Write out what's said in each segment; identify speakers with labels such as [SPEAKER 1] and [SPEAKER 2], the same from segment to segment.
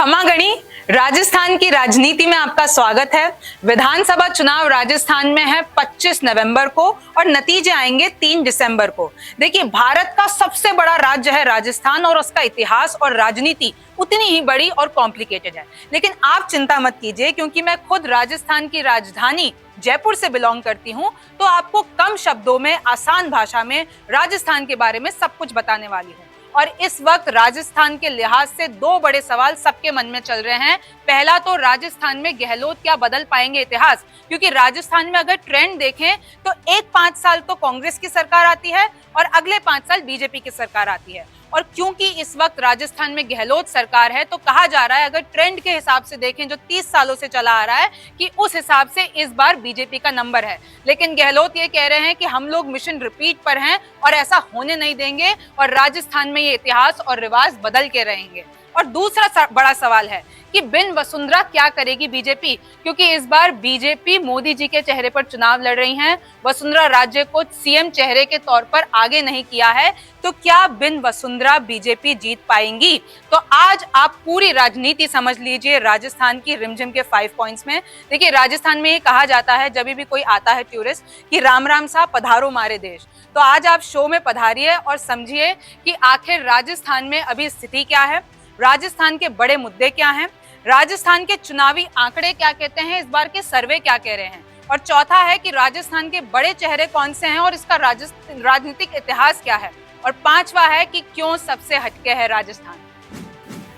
[SPEAKER 1] खमा गणी, राजस्थान की राजनीति में आपका स्वागत है। विधानसभा चुनाव राजस्थान में है 25 नवंबर को और नतीजे आएंगे 3 दिसंबर को। देखिए, भारत का सबसे बड़ा राज्य है राजस्थान और उसका इतिहास और राजनीति उतनी ही बड़ी और कॉम्प्लिकेटेड है। लेकिन आप चिंता मत कीजिए, क्योंकि मैं खुद राजस्थान की राजधानी जयपुर से बिलोंग करती हूँ, तो आपको कम शब्दों में आसान भाषा में राजस्थान के बारे में सब कुछ बताने वाली हूँ। और इस वक्त राजस्थान के लिहाज से 2 बड़े सवाल सबके मन में चल रहे हैं। पहला तो राजस्थान में गहलोत क्या बदल पाएंगे इतिहास, क्योंकि राजस्थान में अगर ट्रेंड देखें तो एक 5 साल तो कांग्रेस की सरकार आती है और अगले 5 साल बीजेपी की सरकार आती है। और क्योंकि इस वक्त राजस्थान में गहलोत सरकार है, तो कहा जा रहा है, अगर ट्रेंड के हिसाब से देखें जो 30 सालों से चला आ रहा है, कि उस हिसाब से इस बार बीजेपी का नंबर है। लेकिन गहलोत ये कह रहे हैं कि हम लोग मिशन रिपीट पर हैं और ऐसा होने नहीं देंगे और राजस्थान में ये इतिहास और रिवाज बदल के रहेंगे। और दूसरा बड़ा सवाल है कि बिन वसुंधरा क्या करेगी बीजेपी, क्योंकि इस बार बीजेपी मोदी जी के चेहरे पर चुनाव लड़ रही हैं। वसुंधरा राज्य को सीएम चेहरे के तौर पर आगे नहीं किया है, तो क्या बिन वसुंधरा बीजेपी जीत पाएंगी? तो आज आप पूरी राजनीति समझ लीजिए राजस्थान की रिमझिम के 5 पॉइंट्स में। देखिए, राजस्थान में ये कहा जाता है जब भी कोई आता है टूरिस्ट कि राम राम सा पधारो मारे देश। तो आज आप शो में पधारिए और समझिए कि आखिर राजस्थान में अभी स्थिति क्या है, राजस्थान के बड़े मुद्दे क्या हैं, राजस्थान के चुनावी आंकड़े क्या कहते हैं, इस बार के सर्वे क्या कह रहे हैं, और चौथा है कि राजस्थान के बड़े चेहरे कौन से हैं और इसका राजनीतिक इतिहास क्या है, और 5वां है कि क्यों सबसे हटके है राजस्थान।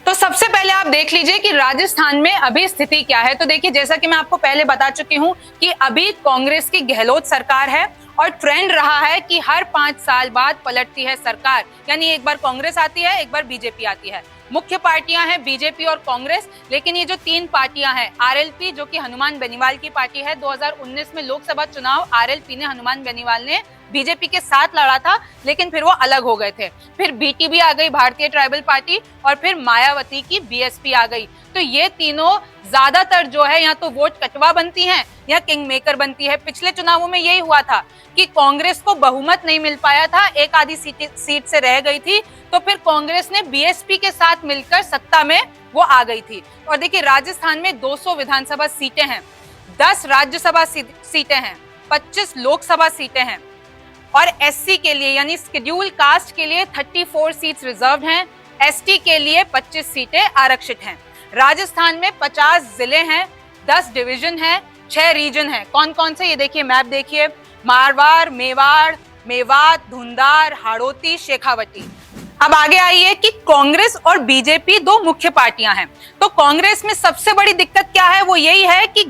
[SPEAKER 1] तो सबसे पहले आप देख लीजिए कि राजस्थान में अभी स्थिति क्या है। तो देखिए, जैसा कि मैं आपको पहले बता चुकी हूँ कि अभी कांग्रेस की गहलोत सरकार है और ट्रेंड रहा है कि हर 5 साल बाद पलटती है सरकार, यानी एक बार कांग्रेस आती है, एक बार बीजेपी आती है। मुख्य पार्टियां हैं बीजेपी और कांग्रेस, लेकिन ये जो 3 पार्टियां हैं, आरएलपी जो कि हनुमान बेनीवाल की पार्टी है, 2019 में लोकसभा चुनाव आरएलपी ने, हनुमान बेनीवाल ने बीजेपी के साथ लड़ा था, लेकिन फिर वो अलग हो गए थे। फिर बीटीबी आ गई, भारतीय ट्राइबल पार्टी, और फिर मायावती की बीएसपी आ गई। तो ये तीनों ज्यादातर जो है या तो वोट कटवा बनती हैं या किंग मेकर बनती है। पिछले चुनावों में यही हुआ था कि कांग्रेस को बहुमत नहीं मिल पाया था, एक आधी सीट से रह गई थी, तो फिर कांग्रेस ने बीएसपी के साथ मिलकर सत्ता में वो आ गई थी। और देखिए, राजस्थान में 200 विधानसभा सीटें हैं, 10 राज्यसभा सीटें हैं, 25 लोकसभा सीटें हैं, और एससी के लिए यानी शेड्यूल कास्ट के लिए 34 सीट्स रिजर्व हैं, एसटी के लिए 25 सीटें आरक्षित हैं। राजस्थान में 50 जिले हैं, 10 डिवीजन हैं, 6 रीजन हैं। कौन कौन से, ये देखिए, मैप देखिए, मारवाड़, मेवात, धुंधार, हाड़ौती, शेखावटी। अब आगे आइए कि कांग्रेस और बीजेपी 2 मुख्य पार्टियां हैं। तो कांग्रेस में सबसे बड़ी दिक्कत क्या है, वो यही है कि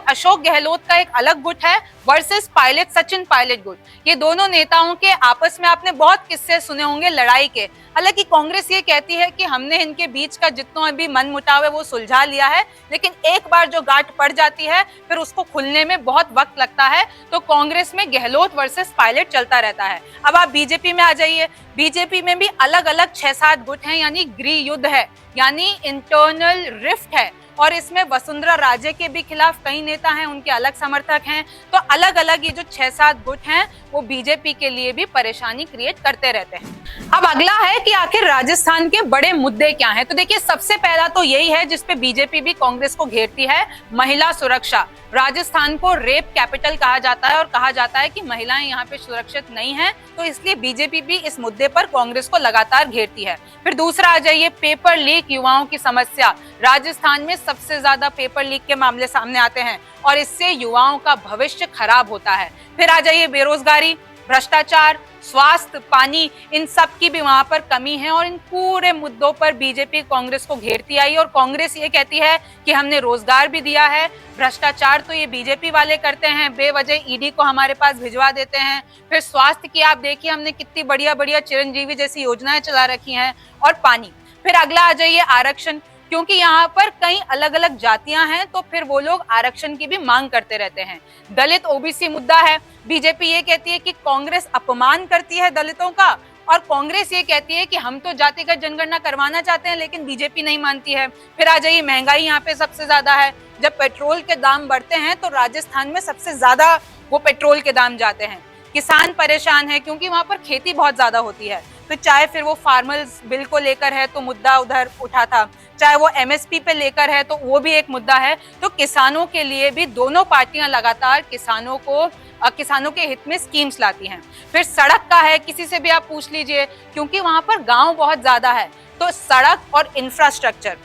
[SPEAKER 1] अशोक गहलोत का एक अलग गुट है वर्सेस सचिन पायलट गुट। ये दोनों नेताओं के आपस में आपने बहुत किस्से सुने होंगे लड़ाई के। हालांकि कांग्रेस ये कहती है कि हमने इनके बीच का जितना भी मनमुटाव है वो सुलझा लिया है, लेकिन एक बार जो गांठ पड़ जाती है फिर उसको खुलने में बहुत वक्त लगता है। तो कांग्रेस में गहलोत वर्सेस पायलट चलता रहता है। अब आप बीजेपी में आ जाइए, बीजेपी में भी अलग अलग 6-7 गुट हैं, यानी गृह युद्ध है, यानी इंटरनल रिफ्ट है, और इसमें वसुंधरा राजे के भी खिलाफ कई नेता हैं, उनके अलग समर्थक हैं। तो अलग अलग ये जो 6-7 गुट हैं वो बीजेपी के लिए भी परेशानी क्रिएट करते रहते हैं। अब अगला है कि आखिर राजस्थान के बड़े मुद्दे क्या हैं। तो देखिए, सबसे पहला तो यही है जिसपे बीजेपी भी कांग्रेस को घेरती है, महिला सुरक्षा। राजस्थान को रेप कैपिटल कहा जाता है और कहा जाता है कि महिलाएं यहाँ पे सुरक्षित नहीं हैं, तो इसलिए बीजेपी भी इस मुद्दे पर कांग्रेस को लगातार घेरती है। फिर दूसरा आ जाइए, पेपर लीक, युवाओं की समस्या। राजस्थान में सबसे ज्यादा पेपर लीक के मामले सामने आते हैं और इससे युवाओं का भविष्य खराब होता है। फिर आ जाइए बेरोजगारी, भ्रष्टाचार, स्वास्थ्य, पानी, इन सब की भी वहां पर कमी है, और इन पूरे मुद्दों पर बीजेपी कांग्रेस को घेरती आई। और कांग्रेस ये कहती है कि हमने रोजगार भी दिया है, भ्रष्टाचार तो ये बीजेपी वाले करते हैं, बेवजह ईडी को हमारे पास भिजवा देते हैं। फिर स्वास्थ्य की आप देखिए, हमने कितनी बढ़िया बढ़िया चिरंजीवी जैसी योजनाएं चला रखी हैं, और पानी। फिर अगला आ जाइए आरक्षण, क्योंकि यहाँ पर कई अलग अलग जातियां हैं, तो फिर वो लोग आरक्षण की भी मांग करते रहते हैं। दलित ओबीसी मुद्दा है, बीजेपी ये कहती है कि कांग्रेस अपमान करती है दलितों का, और कांग्रेस ये कहती है कि हम तो जातिगत जनगणना करवाना चाहते हैं, लेकिन बीजेपी नहीं मानती है। फिर आ जाइए महंगाई, यहाँ पे सबसे ज्यादा है। जब पेट्रोल के दाम बढ़ते हैं तो राजस्थान में सबसे ज्यादा वो पेट्रोल के दाम जाते हैं। किसान परेशान है क्योंकि वहां पर खेती बहुत ज्यादा होती है। तो चाहे फिर वो फार्मर्स बिल को लेकर है तो मुद्दा उधर उठा था, चाहे वो एमएसपी पे लेकर है तो वो भी एक मुद्दा है। तो किसानों के लिए भी दोनों पार्टियां लगातार किसानों के हित में स्कीम्स लाती हैं। फिर सड़क का है, किसी से भी आप पूछ लीजिए, क्योंकि वहां पर गांव बहुत ज्यादा है, तो सड़क और इंफ्रास्ट्रक्चर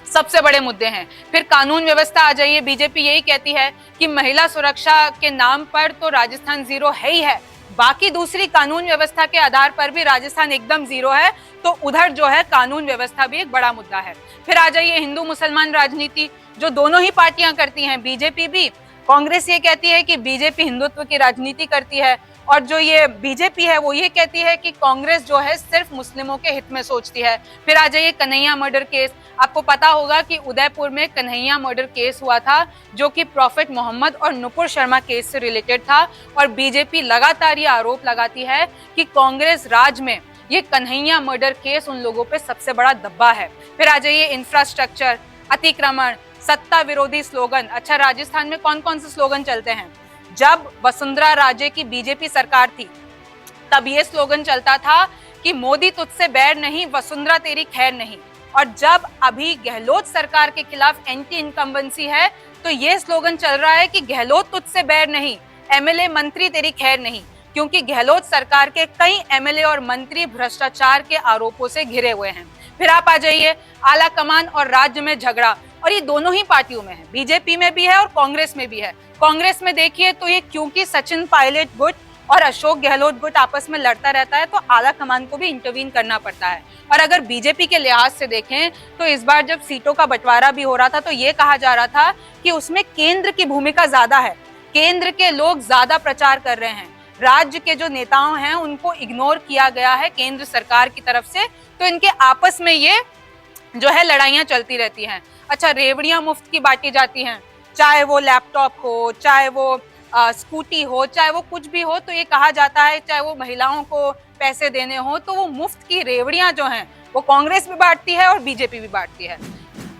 [SPEAKER 1] सबसे बड़े मुद्दे हैं। फिर कानून व्यवस्था आ जाइए, बीजेपी यही कहती है कि महिला सुरक्षा के नाम पर तो राजस्थान जीरो है ही है, बाकी दूसरी कानून व्यवस्था के आधार पर भी राजस्थान एकदम जीरो है। तो उधर जो है कानून व्यवस्था भी एक बड़ा मुद्दा है। फिर आ जाइए हिंदू मुसलमान राजनीति, जो दोनों ही पार्टियां करती हैं, बीजेपी भी, कांग्रेस ये कहती है कि बीजेपी हिंदुत्व की राजनीति करती है, और जो ये बीजेपी है वो ये कहती है कि कांग्रेस जो है सिर्फ मुस्लिमों के हित में सोचती है। फिर आ जाइए कन्हैया मर्डर केस, आपको पता होगा कि उदयपुर में कन्हैया मर्डर केस हुआ था, जो कि प्रॉफिट मोहम्मद और नुपुर शर्मा केस से रिलेटेड था, और बीजेपी लगातार ये आरोप लगाती है कि कांग्रेस राज में ये कन्हैया मर्डर केस उन लोगों पे सबसे बड़ा दब्बा है। फिर आ जाइए इंफ्रास्ट्रक्चर, अतिक्रमण, सत्ता विरोधी स्लोगन। अच्छा, राजस्थान में कौन कौन से स्लोगन चलते हैं? जब वसुंधरा राजे की बीजेपी सरकार थी तब ये स्लोगन चलता था कि मोदी तुझसे बैर नहीं, वसुंधरा तेरी खैर नहीं। और जब अभी गहलोत सरकार के खिलाफ एंटी इनकम्बेंसी है तो ये स्लोगन चल रहा है कि गहलोत तुझसे बैर नहीं, एमएलए मंत्री तेरी खैर नहीं, क्योंकि गहलोत सरकार के कई एमएलए और मंत्री भ्रष्टाचार के आरोपों से घिरे हुए हैं। फिर आप आ जाइए आला कमान और राज्य में झगड़ा, और ये दोनों ही पार्टियों में है, बीजेपी में भी है और कांग्रेस में भी है। कांग्रेस में देखिए तो ये क्योंकि सचिन पायलट गुट और अशोक गहलोत गुट आपस में लड़ता रहता है, तो आला कमान को भी इंटरवीन करना पड़ता है। और अगर बीजेपी के लिहाज से देखें तो इस बार जब सीटों का बंटवारा भी हो रहा था तो ये कहा जा रहा था कि उसमें केंद्र की भूमिका ज्यादा है, केंद्र के लोग ज्यादा प्रचार कर रहे हैं, राज्य के जो नेताओं हैं उनको इग्नोर किया गया है केंद्र सरकार की तरफ से, तो इनके आपस में ये जो है लड़ाइयां चलती रहती हैं। अच्छा, रेवड़ियां मुफ्त की बांटी जाती हैं, चाहे वो लैपटॉप हो, चाहे वो स्कूटी हो, चाहे वो कुछ भी हो, तो ये कहा जाता है चाहे वो महिलाओं को पैसे देने हो, तो वो मुफ्त की रेवड़ियां जो हैं वो कांग्रेस भी बांटती है और बीजेपी भी बांटती है।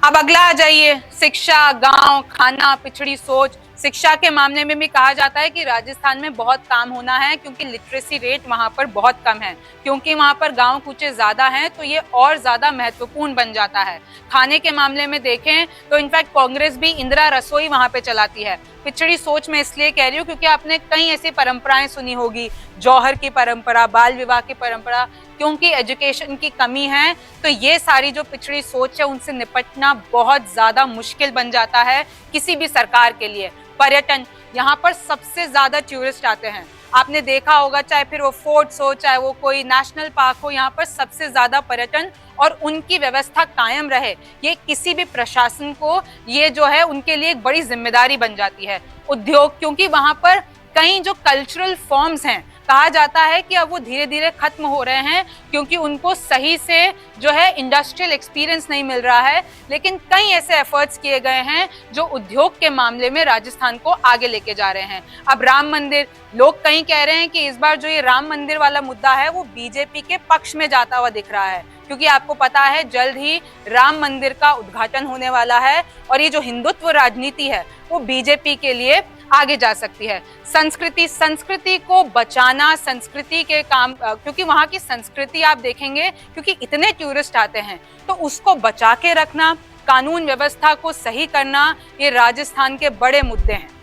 [SPEAKER 1] अब अगला आ जाइए शिक्षा, गांव, खाना, पिछड़ी सोच। शिक्षा के मामले में भी कहा जाता है कि राजस्थान में बहुत काम होना है, क्योंकि लिटरेसी रेट वहां पर बहुत कम है, क्योंकि वहां पर गांव कूचे ज्यादा हैं, तो ये और ज्यादा महत्वपूर्ण बन जाता है। खाने के मामले में देखें तो इनफैक्ट कांग्रेस भी इंदिरा रसोई वहां पे चलाती है। पिछड़ी सोच में इसलिए कह रही हूँ क्योंकि आपने कई ऐसी परंपराएं सुनी होगी, जौहर की परंपरा, बाल विवाह की परंपरा, क्योंकि एजुकेशन की कमी है तो ये सारी जो पिछड़ी सोच है उनसे निपटना बहुत ज्यादा मुश्किल बन जाता है किसी भी सरकार के लिए। पर्यटन, यहाँ पर सबसे ज्यादा टूरिस्ट आते हैं, आपने देखा होगा, चाहे फिर वो फोर्ट्स हो, चाहे वो कोई नेशनल पार्क हो, यहाँ पर सबसे ज्यादा पर्यटन, और उनकी व्यवस्था कायम रहे ये किसी भी प्रशासन को, ये जो है उनके लिए एक बड़ी जिम्मेदारी बन जाती है। उद्योग, क्योंकि वहां पर कई जो कल्चरल फॉर्म्स हैं, कहा जाता है कि अब वो धीरे धीरे खत्म हो रहे हैं, क्योंकि उनको सही से जो है इंडस्ट्रियल एक्सपीरियंस नहीं मिल रहा है, लेकिन कई ऐसे एफर्ट्स किए गए हैं जो उद्योग के मामले में राजस्थान को आगे लेके जा रहे हैं। अब राम मंदिर, लोग कई कह रहे हैं कि इस बार जो ये राम मंदिर वाला मुद्दा है वो बीजेपी के पक्ष में जाता हुआ दिख रहा है, क्योंकि आपको पता है जल्द ही राम मंदिर का उद्घाटन होने वाला है, और ये जो हिंदुत्व राजनीति है वो बीजेपी के लिए आगे जा सकती है। संस्कृति को बचाना, संस्कृति के काम, क्योंकि वहाँ की संस्कृति आप देखेंगे, क्योंकि इतने टूरिस्ट आते हैं, तो उसको बचा के रखना, कानून व्यवस्था को सही करना, ये राजस्थान के बड़े मुद्दे हैं।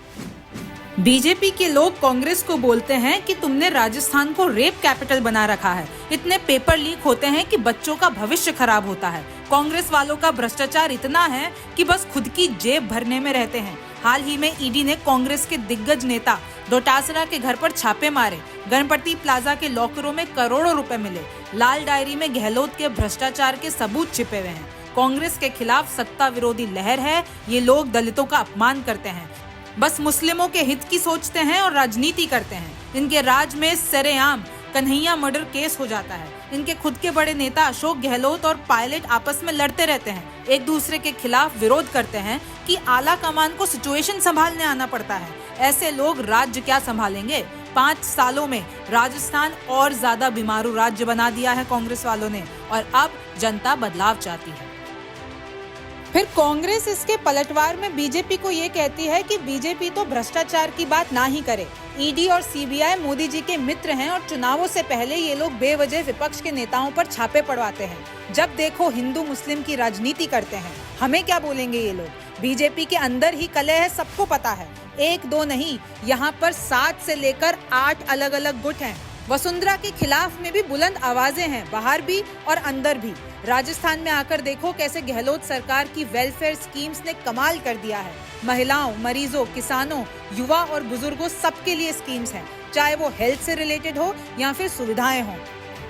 [SPEAKER 2] बीजेपी के लोग कांग्रेस को बोलते हैं कि तुमने राजस्थान को रेप कैपिटल बना रखा है, इतने पेपर लीक होते हैं कि बच्चों का भविष्य खराब होता है। कांग्रेस वालों का भ्रष्टाचार इतना है कि बस खुद की जेब भरने में रहते हैं। हाल ही में ईडी ने कांग्रेस के दिग्गज नेता डोटासरा के घर पर छापे मारे, गणपति प्लाजा के लॉकरों में करोड़ों रुपए मिले, लाल डायरी में गहलोत के भ्रष्टाचार के सबूत छिपे हुए हैं। कांग्रेस के खिलाफ सत्ता विरोधी लहर है, ये लोग दलितों का अपमान करते हैं, बस मुस्लिमों के हित की सोचते हैं और राजनीति करते हैं। इनके राज में सरेआम कन्हैया मर्डर केस हो जाता है। इनके खुद के बड़े नेता अशोक गहलोत और पायलट आपस में लड़ते रहते हैं, एक दूसरे के खिलाफ विरोध करते हैं कि आला कमान को सिचुएशन संभालने आना पड़ता है। ऐसे लोग राज्य क्या संभालेंगे? 5 सालों में राजस्थान और ज्यादा बीमारू राज्य बना दिया है कांग्रेस वालों ने, और अब जनता बदलाव चाहती है। फिर कांग्रेस इसके पलटवार में बीजेपी को ये कहती है कि बीजेपी तो भ्रष्टाचार की बात ना ही करे। ईडी और सीबीआई मोदी जी के मित्र हैं और चुनावों से पहले ये लोग बेवजह विपक्ष के नेताओं पर छापे पड़वाते हैं। जब देखो हिंदू मुस्लिम की राजनीति करते हैं। हमें क्या बोलेंगे ये लोग? बीजेपी के अंदर ही कलह है, सबको पता है। एक दो नहीं, यहाँ पर 7 से लेकर 8 अलग अलग गुट हैं। वसुंधरा के खिलाफ में भी बुलंद आवाजें हैं, बाहर भी और अंदर भी। राजस्थान में आकर देखो कैसे गहलोत सरकार की वेलफेयर स्कीम्स ने कमाल कर दिया है। महिलाओं, मरीजों, किसानों, युवा और बुजुर्गों सबके लिए स्कीम्स हैं, चाहे वो हेल्थ से रिलेटेड हो या फिर सुविधाएं हों।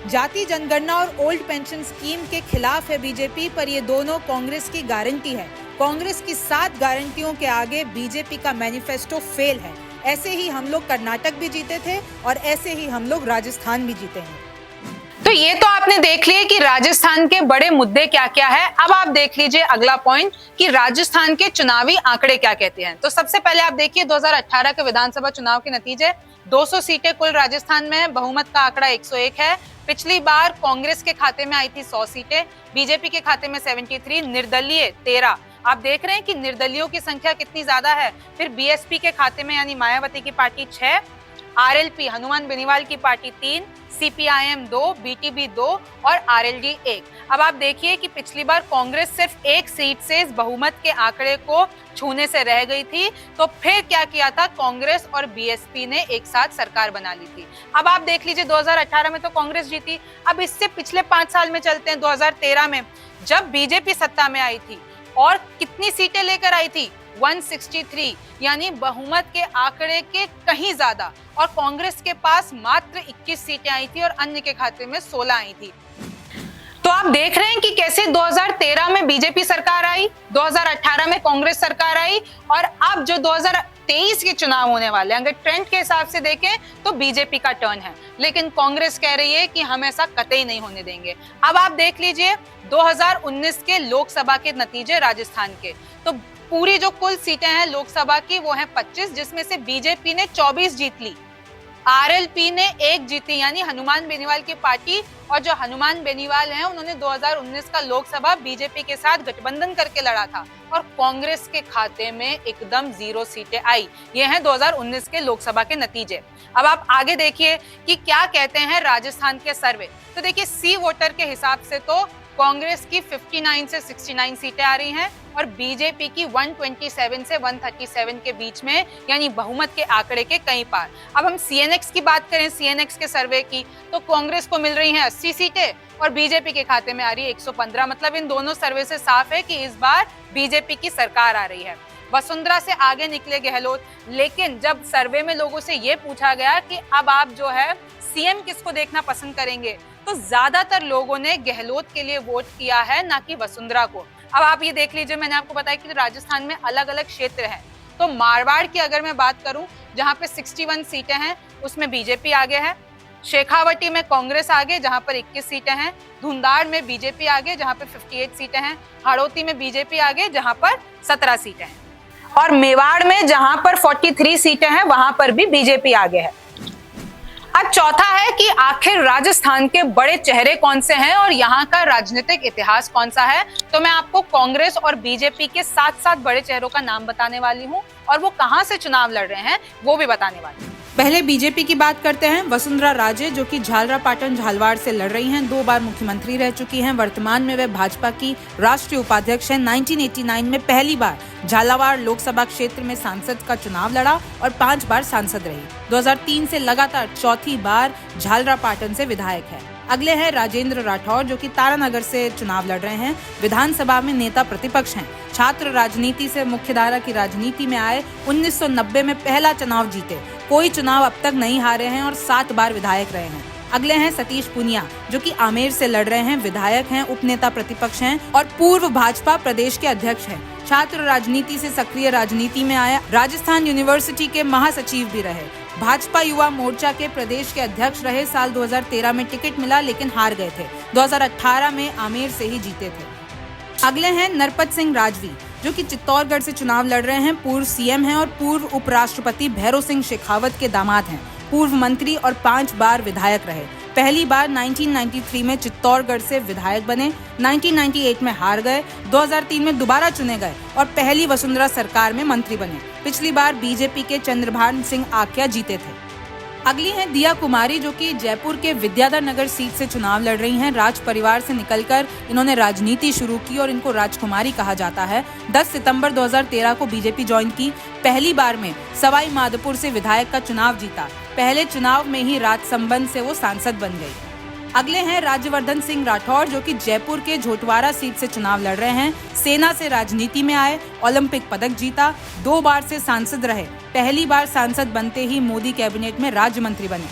[SPEAKER 2] जाति जनगणना और ओल्ड पेंशन स्कीम के खिलाफ है बीजेपी, पर ये दोनों कांग्रेस की गारंटी है। कांग्रेस की 7 गारंटियों के आगे बीजेपी का मैनिफेस्टो फेल है। ऐसे ही हम लोग कर्नाटक भी जीते थे और ऐसे ही हम लोग राजस्थान भी जीते हैं।
[SPEAKER 1] तो ये तो आपने देख लिया कि राजस्थान के बड़े मुद्दे क्या क्या है। अब आप देख लीजिए अगला पॉइंट कि राजस्थान के चुनावी आंकड़े क्या कहते हैं। तो सबसे पहले आप देखिए 2018 के विधानसभा चुनाव के नतीजे। 200 सीटें कुल राजस्थान में है, बहुमत का आंकड़ा 101 है। पिछली बार कांग्रेस के खाते में आई थी 100 सीटें, बीजेपी के खाते में 73, निर्दलीय 13। आप देख रहे हैं कि निर्दलियों की संख्या कितनी ज्यादा है। फिर बीएसपी के खाते में यानी मायावती की पार्टी 6, आरएलपी हनुमान बेनीवाल की पार्टी 3, सीपीआईएम 2, बीटीबी 2 और आरएलडी 1। अब आप देखिए कि पिछली बार कांग्रेस सिर्फ 1 सीट से इस बहुमत के आंकड़े को छूने से रह गई थी। तो फिर क्या किया था, कांग्रेस और बीएसपी ने एक साथ सरकार बना ली थी। अब आप देख लीजिए 2018 में तो कांग्रेस जीती। अब इससे पिछले 5 साल में चलते हैं। 2013 में जब बीजेपी सत्ता में आई थी और कितनी सीटें लेकर आई थी, 163, यानी बहुमत के आंकड़े के कहीं ज्यादा। और कांग्रेस के पास मात्र 21 सीटें आई थी और अन्य के खाते में 16 आई थी। तो आप देख रहे हैं कि कैसे 2013 में बीजेपी सरकार आई, 2018 में कांग्रेस सरकार आई और अब जो 2023 के चुनाव होने वाले हैं, अगर ट्रेंड के हिसाब से देखें तो बीजेपी का टर्न है। लेकिन कांग्रेस कह रही है कि हम ऐसा कतई नहीं होने देंगे। अब आप देख लीजिए 2019 के लोकसभा के नतीजे राजस्थान के। तो पूरी जो कुल सीटें हैं लोकसभा की वो हैं 25, जिसमें से बीजेपी ने 24 जीत ली, आरएलपी ने 1 जीती, यानी हनुमान बेनीवाल की पार्टी। और जो हनुमान बेनीवाल हैं उन्होंने 2019 का लोकसभा बीजेपी के साथ गठबंधन करके लड़ा था और कांग्रेस के खाते में एकदम 0 सीटें आई। ये हैं 2019 के लोकसभा के नतीजे। अब आप आगे देखिए कि क्या कहते हैं राजस्थान के सर्वे। तो देखिए सी वोटर के हिसाब से तो कांग्रेस की 59 से 69 सीटें आ रही हैं और बीजेपी की 127 से 137 के बीच में, यानी बहुमत के आंकड़े के कहीं पार। अब हम सीएनएक्स की बात करें, सीएनएक्स के सर्वे की, तो कांग्रेस को मिल रही हैं 80 सीटें और बीजेपी के खाते में आ रही है 115। मतलब इन दोनों सर्वे से साफ है कि इस बार बीजेपी की सरकार आ रही है। वसुंधरा से आगे निकले गहलोत, लेकिन जब सर्वे में लोगों से ये पूछा गया कि अब आप जो है सीएम किसको देखना पसंद करेंगे, तो ज्यादातर लोगों ने गहलोत के लिए वोट किया है, ना कि वसुंधरा को। अब आप ये देख लीजिए, मैंने आपको बताया कि राजस्थान में अलग अलग क्षेत्र हैं। तो मारवाड़ की अगर मैं बात करूं, जहां पे 61 सीटें हैं उसमें बीजेपी आगे है। शेखावटी में कांग्रेस आगे, जहां पर 21 सीटें हैं। धुंधाड़ में बीजेपी आगे, जहां पर 58 सीटें हैं। हाड़ौती में बीजेपी आगे, जहां पर 17 सीटें हैं। और मेवाड़ में जहां पर 43 सीटें हैं वहां पर भी बीजेपी आगे है। अब चौथा है कि आखिर राजस्थान के बड़े चेहरे कौन से हैं और यहाँ का राजनीतिक इतिहास कौन सा है। तो मैं आपको कांग्रेस और बीजेपी के 7 बड़े चेहरों का नाम बताने वाली हूँ और वो कहाँ से चुनाव लड़ रहे हैं वो भी बताने वाली हूँ।
[SPEAKER 2] पहले बीजेपी की बात करते हैं। वसुंधरा राजे, जो कि झालरापाटन झालवाड़ से लड़ रही हैं, 2 बार मुख्यमंत्री रह चुकी हैं। वर्तमान में वे भाजपा की राष्ट्रीय उपाध्यक्ष हैं। 1989 में पहली बार झालावाड़ लोकसभा क्षेत्र में सांसद का चुनाव लड़ा और 5 बार सांसद रही। 2003 से लगातार चौथी बार झालरापाटन से विधायक है। अगले हैं राजेंद्र राठौर, जो कि तारानगर से चुनाव लड़ रहे हैं। विधानसभा में नेता प्रतिपक्ष हैं। छात्र राजनीति से मुख्यधारा की राजनीति में आए, 1990 में पहला चुनाव जीते। कोई चुनाव अब तक नहीं हारे हैं और 7 बार विधायक रहे हैं। अगले हैं सतीश पुनिया, जो कि आमेर से लड़ रहे हैं। विधायक हैं, उपनेता प्रतिपक्ष हैं और पूर्व भाजपा प्रदेश के अध्यक्ष हैं। छात्र राजनीति से सक्रिय राजनीति में आया। राजस्थान यूनिवर्सिटी के महासचिव भी रहे। भाजपा युवा मोर्चा के प्रदेश के अध्यक्ष रहे। साल 2013 में टिकट मिला लेकिन हार गए थे। 2018 में आमेर से ही जीते थे। अगले हैं नरपत सिंह राजवी, जो कि चित्तौड़गढ़ से चुनाव लड़ रहे हैं। पूर्व सीएम हैं और पूर्व उपराष्ट्रपति भैरों सिंह शेखावत के दामाद हैं। पूर्व मंत्री और 5 बार विधायक रहे। पहली बार 1993 में चित्तौड़गढ़ से विधायक बने, 1998 में हार गए, 2003 में दोबारा चुने गए और पहली वसुंधरा सरकार में मंत्री बने। पिछली बार बीजेपी के चंद्रभान सिंह आख्या जीते थे। अगली हैं दिया कुमारी, जो कि जयपुर के विद्याधर नगर सीट से चुनाव लड़ रही हैं। राज परिवार से निकलकर इन्होंने राजनीति शुरू की और इनको राजकुमारी कहा जाता है। 10 सितंबर 2013 को बीजेपी ज्वाइन की। पहली बार में सवाई माधोपुर से विधायक का चुनाव जीता। पहले चुनाव में ही राजसमंद से वो सांसद बन गई। अगले हैं राज्यवर्धन सिंह राठौर, जो कि जयपुर के झोटवाड़ा सीट से चुनाव लड़ रहे हैं। सेना से राजनीति में आए, ओलंपिक पदक जीता, 2 बार से सांसद रहे। पहली बार सांसद बनते ही मोदी कैबिनेट में राज्य मंत्री बने।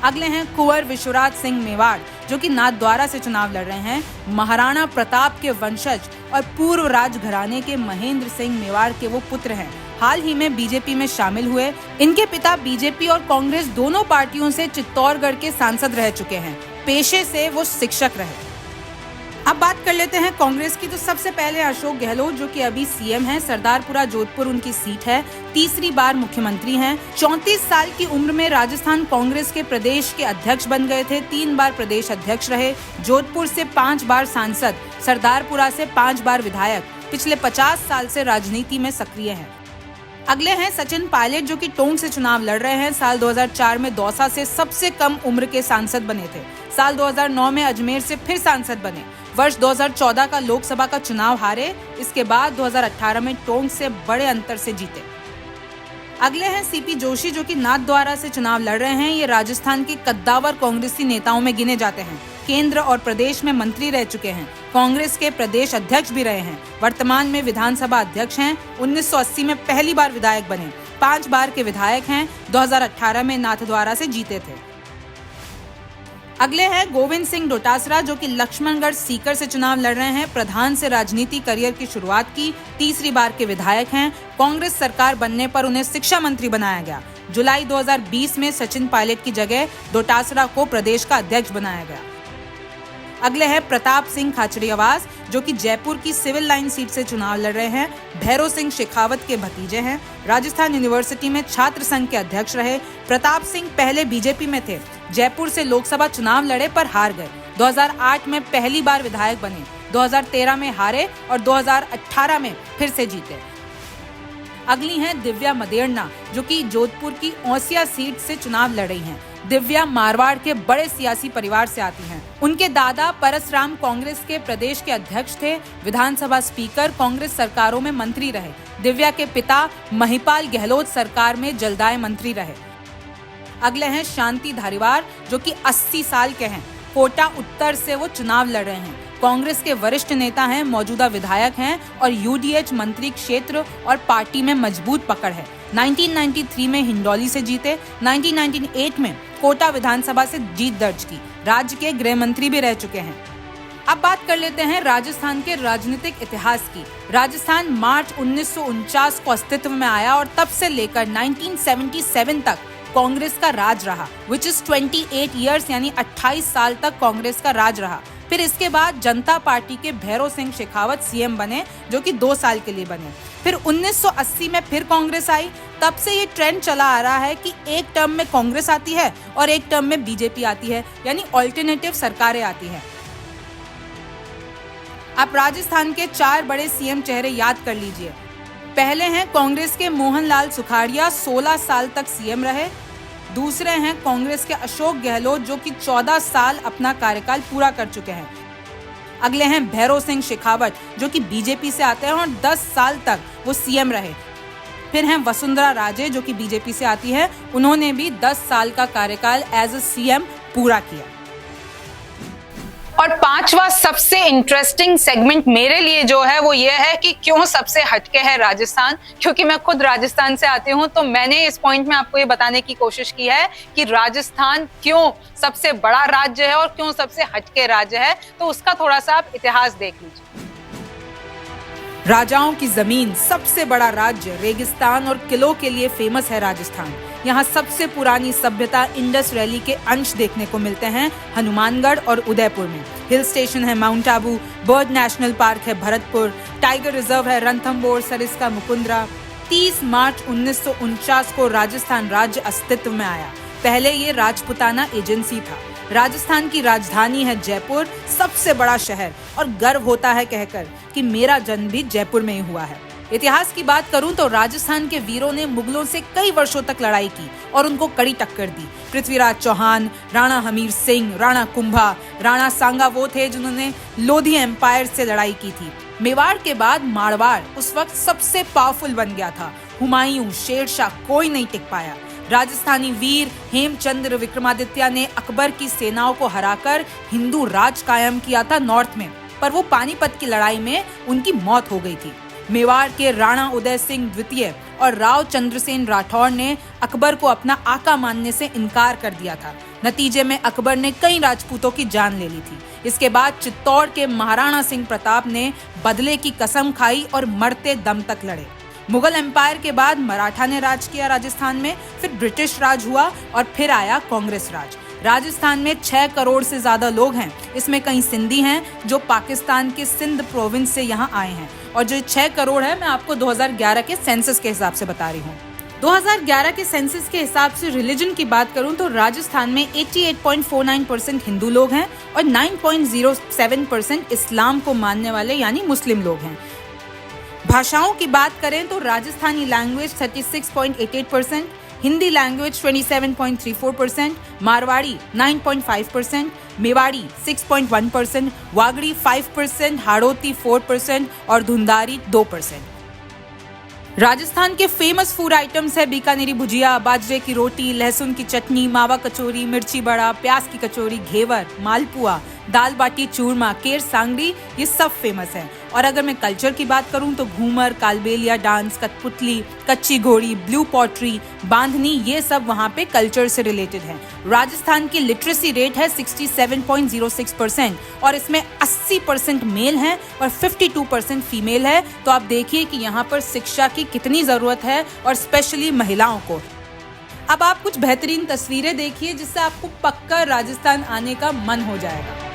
[SPEAKER 2] अगले हैं कुंवर विश्वराज सिंह मेवाड़, जो कि नाथद्वारा से चुनाव लड़ रहे हैं। महाराणा प्रताप के वंशज और पूर्व राजघराने के महेंद्र सिंह मेवाड़ के वो पुत्र हैं। हाल ही में बीजेपी में शामिल हुए। इनके पिता बीजेपी और कांग्रेस दोनों पार्टियों से चित्तौड़गढ़ के सांसद रह चुके हैं। पेशे से वो शिक्षक रहे। अब बात कर लेते हैं कांग्रेस की। तो सबसे पहले अशोक गहलोत, जो कि अभी सीएम हैं। सरदारपुरा जोधपुर उनकी सीट है। तीसरी बार मुख्यमंत्री हैं। 34 साल की उम्र में राजस्थान कांग्रेस के प्रदेश के अध्यक्ष बन गए थे। 3 बार प्रदेश अध्यक्ष रहे। जोधपुर से 5 बार सांसद, सरदारपुरा से 5 बार विधायक। पिछले 50 साल से राजनीति में सक्रिय हैं। अगले हैं सचिन पायलट, जो कि टोंक से चुनाव लड़ रहे हैं। साल 2004 में दौसा से सबसे कम उम्र के सांसद बने थे। साल 2009 में अजमेर से फिर सांसद बने। वर्ष 2014 का लोकसभा का चुनाव हारे। इसके बाद 2018 में टोंक से बड़े अंतर से जीते। अगले हैं सीपी जोशी, जो कि नाथद्वारा से चुनाव लड़ रहे हैं। ये राजस्थान के कद्दावर कांग्रेसी नेताओं में गिने जाते हैं। केंद्र और प्रदेश में मंत्री रह चुके हैं। कांग्रेस के प्रदेश अध्यक्ष भी रहे हैं। वर्तमान में विधानसभा अध्यक्ष हैं। 1980 में पहली बार विधायक बने। 5 बार के विधायक हैं। 2018 में नाथद्वारा से जीते थे। अगले हैं गोविंद सिंह डोटासरा, जो कि लक्ष्मणगढ़ सीकर से चुनाव लड़ रहे हैं। प्रधान से राजनीति करियर की शुरुआत की। तीसरी बार के विधायक हैं। कांग्रेस सरकार बनने पर उन्हें शिक्षा मंत्री बनाया गया। जुलाई 2020 में सचिन पायलट की जगह डोटासरा को प्रदेश का अध्यक्ष बनाया गया। अगले हैं प्रताप सिंह खाचरियावास, जो कि जयपुर की सिविल लाइन सीट से चुनाव लड़ रहे हैं। भैरव सिंह शेखावत के भतीजे हैं। राजस्थान यूनिवर्सिटी में छात्र संघ के अध्यक्ष रहे। प्रताप सिंह पहले बीजेपी में थे। जयपुर से लोकसभा चुनाव लड़े पर हार गए। 2008 में पहली बार विधायक बने। 2013 में हारे और 2018 में फिर से जीते। अगली हैं दिव्या मदेरना, जो कि जोधपुर की औसिया सीट से चुनाव लड़ रही हैं। दिव्या मारवाड़ के बड़े सियासी परिवार से आती हैं। उनके दादा परसराम कांग्रेस के प्रदेश के अध्यक्ष थे। विधानसभा स्पीकर, कांग्रेस सरकारों में मंत्री रहे। दिव्या के पिता महिपाल गहलोत सरकार में जलदाय मंत्री रहे। अगले हैं शांति धारीवाल, जो कि 80 साल के हैं। कोटा उत्तर से वो चुनाव लड़ रहे हैं। कांग्रेस के वरिष्ठ नेता हैं, मौजूदा विधायक हैं और यूडीएच मंत्री क्षेत्र और पार्टी में मजबूत पकड़ है। 1993 में हिंडौली से जीते। 1998 में कोटा विधानसभा से जीत दर्ज की। राज्य के गृह मंत्री भी रह चुके हैं। अब बात कर लेते हैं राजस्थान के राजनीतिक इतिहास की। राजस्थान मार्च 1949 को अस्तित्व में आया और तब से लेकर 1977 तक कांग्रेस का राज रहा, विच इज 28 ईयर्स, यानी 28 साल तक कांग्रेस का राज रहा। फिर इसके बाद जनता पार्टी के भैरव सिंह शेखावत सीएम बने, जो कि 2 साल के लिए बने। फिर 1980 में फिर कांग्रेस आई। तब से ये ट्रेंड चला आ रहा है कि एक टर्म में कांग्रेस आती है और एक टर्म में बीजेपी आती है, यानी ऑल्टरनेटिव सरकारें आती हैं। आप राजस्थान के 4 बड़े सीएम चेहरे याद कर लीजिए। पहले हैं कांग्रेस के मोहनलाल सुखाड़िया, 16 साल तक सीएम रहे। दूसरे हैं कांग्रेस के अशोक गहलोत, जो कि 14 साल अपना कार्यकाल पूरा कर चुके हैं। अगले हैं भैरव सिंह शेखावत, जो कि बीजेपी से आते हैं और 10 साल तक वो सीएम रहे। फिर हैं वसुंधरा राजे, जो कि बीजेपी से आती है। उन्होंने भी 10 साल का कार्यकाल एज अ सीएम पूरा किया।
[SPEAKER 1] और 5वां सबसे इंटरेस्टिंग सेगमेंट मेरे लिए जो है वो ये है कि क्यों सबसे हटके है राजस्थान। क्योंकि मैं खुद राजस्थान से आती हूँ, तो मैंने इस पॉइंट में आपको ये बताने की कोशिश की है कि राजस्थान क्यों सबसे बड़ा राज्य है और क्यों सबसे हटके राज्य है। तो उसका थोड़ा सा आप इतिहास देख लीजिए।
[SPEAKER 2] राजाओं की जमीन, सबसे बड़ा राज्य, रेगिस्तान और किलों के लिए फेमस है राजस्थान। यहाँ सबसे पुरानी सभ्यता इंडस वैली के अंश देखने को मिलते हैं हनुमानगढ़ और उदयपुर में। हिल स्टेशन है mount Abu, bird national park है भरतपुर, टाइगर रिजर्व है रणथंभौर सरिस्का मुकुंदरा। 30 मार्च 1949 को राजस्थान राज्य अस्तित्व में आया। पहले ये राजपुताना एजेंसी था। राजस्थान की राजधानी है जयपुर, सबसे बड़ा शहर, और गर्व होता है कहकर कि मेरा जन्म भी जयपुर में ही हुआ है। इतिहास की बात करूं तो राजस्थान के वीरों ने मुगलों से कई वर्षों तक लड़ाई की और उनको कड़ी टक्कर दी। पृथ्वीराज चौहान, राणा हमीर सिंह, राणा कुंभा, राणा सांगा वो थे जिन्होंने लोधी एम्पायर से लड़ाई की थी। मेवाड़ के बाद मारवाड़ उस वक्त सबसे पावरफुल बन गया था। हुमायूं, शेरशाह, कोई नहीं टिक पाया। राजस्थानी वीर हेमचंद्र विक्रमादित्य ने अकबर की सेनाओं को हराकर हिंदू राज कायम किया था नॉर्थ में, पर वो पानीपत की लड़ाई में उनकी मौत हो गई थी। मेवाड़ के राणा उदय सिंह द्वितीय और राव चंद्रसेन राठौर ने अकबर को अपना आका मानने से इनकार कर दिया था। नतीजे में अकबर ने कई राजपूतों की जान ले ली थी। इसके बाद चित्तौड़ के महाराणा सिंह प्रताप ने बदले की कसम खाई और मरते दम तक लड़े। मुगल एम्पायर के बाद मराठा ने राज किया राजस्थान में, फिर ब्रिटिश राज हुआ और फिर आया कांग्रेस राज। राजस्थान में 6 करोड़ से ज्यादा लोग हैं। इसमें कई सिंधी हैं जो पाकिस्तान के सिंध प्रोविंस से यहाँ आए हैं, और जो 6 करोड़ है मैं आपको 2011 के सेंसस के हिसाब से बता रही हूँ। 2011 के सेंसस के हिसाब से रिलीजन की बात करूं तो राजस्थान में 88.49% हिंदू लोग हैं और 9.07% इस्लाम को मानने वाले यानी मुस्लिम लोग हैं। भाषाओं की बात करें तो राजस्थानी लैंग्वेज 36.88%, हिंदी लैंग्वेज 27.34%, मारवाड़ी 9.5%, मेवाड़ी 6.1%, वागड़ी 5%, हाड़ौती 4% और धुंधारी 2%। राजस्थान के फेमस फूड आइटम्स है बीकानेरी भुजिया, बाजरे की रोटी, लहसुन की चटनी, मावा कचौरी, मिर्ची बड़ा, प्याज की कचौरी, घेवर, मालपुआ, दाल बाटी चूरमा, केर सांगड़ी, ये सब फेमस है। और अगर मैं कल्चर की बात करूं तो घूमर, कालबेलिया डांस, कठपुतली, कच्ची घोड़ी, ब्लू पॉटरी, बांधनी, ये सब वहाँ पे कल्चर से रिलेटेड है। राजस्थान की लिटरेसी रेट है 67.06% और इसमें 80% मेल है और 52% फीमेल है। तो आप देखिए कि यहाँ पर शिक्षा की कितनी जरूरत है, और स्पेशली महिलाओं को। अब आप कुछ बेहतरीन तस्वीरें देखिए जिससे आपको पक्का राजस्थान आने का मन हो जाएगा।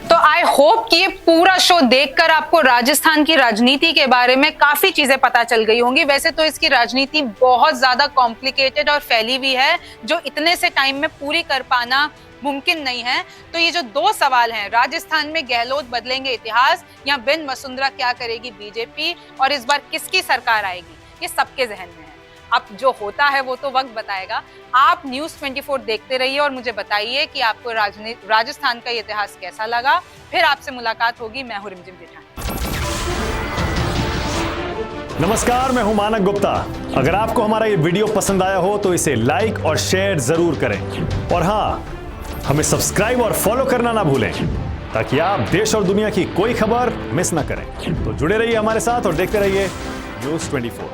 [SPEAKER 1] तो आई होप कि ये पूरा शो देखकर आपको राजस्थान की राजनीति के बारे में काफी चीजें पता चल गई होंगी। वैसे तो इसकी राजनीति बहुत ज्यादा कॉम्प्लिकेटेड और फैली हुई है, जो इतने से टाइम में पूरी कर पाना मुमकिन नहीं है। तो ये जो 2 सवाल हैं, राजस्थान में गहलोत बदलेंगे इतिहास या बिन वसुंधरा क्या करेगी बीजेपी, और इस बार किसकी सरकार आएगी, ये सबके जहन में है। अब जो होता है वो तो वक्त बताएगा। आप न्यूज़ 24 देखते रहिए और मुझे बताइए कि आपको राजस्थान का इतिहास कैसा लगा। फिर आपसे मुलाकात होगी। मैं हूं रिमझिम जेठानी।
[SPEAKER 3] नमस्कार, मैं हूं मानक गुप्ता। अगर आपको हमारा ये वीडियो पसंद आया हो तो इसे लाइक और शेयर जरूर करें, और हाँ, हमें सब्सक्राइब और फॉलो करना ना भूलें ताकि आप देश और दुनिया की कोई खबर मिस ना करें। तो जुड़े रहिए हमारे साथ और देखते रहिए न्यूज़ 24।